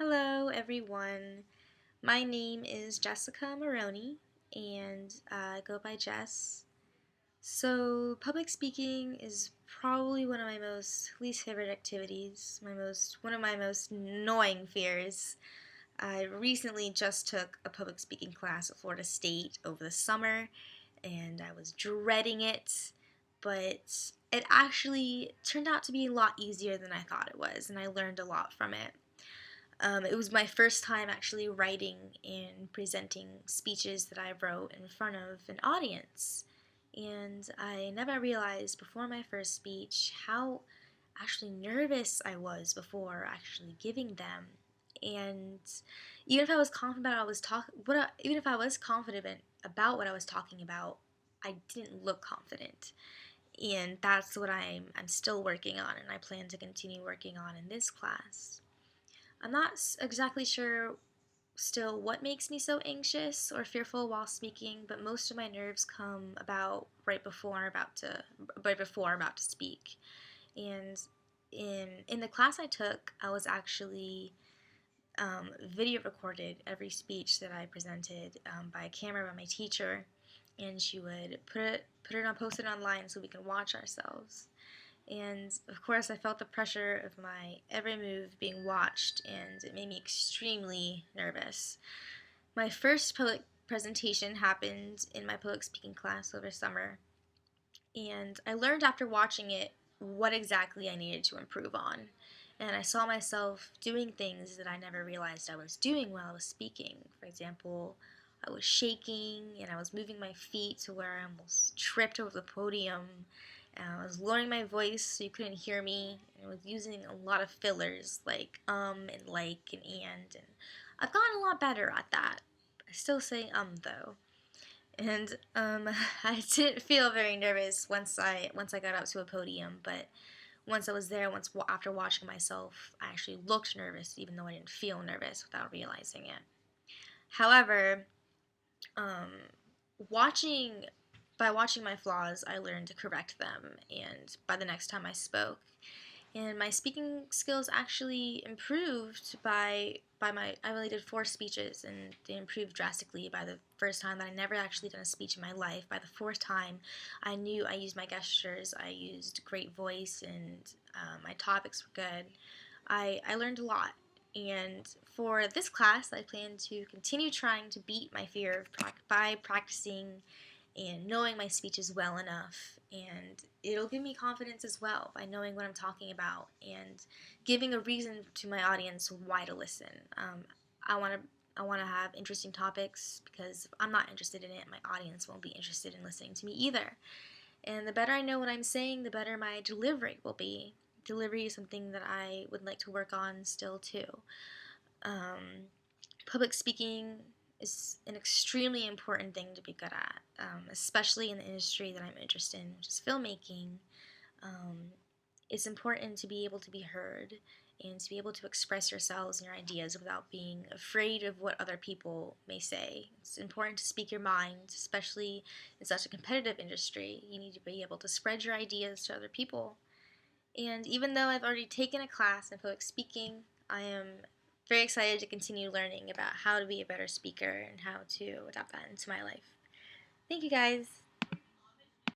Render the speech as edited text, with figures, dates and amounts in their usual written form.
Hello, everyone. My name is Jessica Maroney, and I go by Jess. So, public speaking is probably one of my most least favorite activities, one of my most annoying fears. I recently just took a public speaking class at Florida State over the summer, and I was dreading it, but it actually turned out to be a lot easier than I thought it was, and I learned a lot from it. It was my first time actually writing and presenting speeches that I wrote in front of an audience. And I never realized before my first speech how actually nervous I was before actually giving them. And even if I was confident about even if I was confident about what I was talking about, I didn't look confident. And that's what I'm still working on, and I plan to continue working on in this class. I'm not exactly sure still what makes me so anxious or fearful while speaking, but most of my nerves come about right before I'm about to speak. And in the class I took, I was actually video recorded every speech that I presented by a camera by my teacher, and she would post it online so we can watch ourselves. And of course, I felt the pressure of my every move being watched, and it made me extremely nervous. My first public presentation happened in my public speaking class over summer, and I learned after watching it what exactly I needed to improve on. And I saw myself doing things that I never realized I was doing while I was speaking. For example, I was shaking and I was moving my feet to where I almost tripped over the podium. And I was lowering my voice so you couldn't hear me. And I was using a lot of fillers like and like and I've gotten a lot better at that. I still say though. And I didn't feel very nervous once I got up to a podium, but once I was there, after watching myself, I actually looked nervous, even though I didn't feel nervous without realizing it. However, um, watching by watching my flaws, I learned to correct them, and by the next time I spoke, and my speaking skills actually improved by my I only did 4 speeches, and they improved drastically by the first time that I never actually done a speech in my life. By the fourth time, I knew I used my gestures, I used great voice, and my topics were good. I learned a lot, and for this class I plan to continue trying to beat my fear by practicing and knowing my speeches well enough, and it'll give me confidence as well by knowing what I'm talking about and giving a reason to my audience why to listen. I want to I want to have interesting topics, because if I'm not interested in it, my audience won't be interested in listening to me either. And the better I know what I'm saying, the better my delivery will be. Delivery is something that I would like to work on still too. Um, Public speaking is an extremely important thing to be good at, especially in the industry that I'm interested in, which is filmmaking. Um, it's important to be able to be heard and to be able to express yourselves and your ideas without being afraid of what other people may say. It's important to speak your mind, especially in such a competitive industry. You need to be able to spread your ideas to other people. And even though I've already taken a class in public speaking, I am very excited to continue learning about how to be a better speaker and how to adapt that into my life. Thank you guys.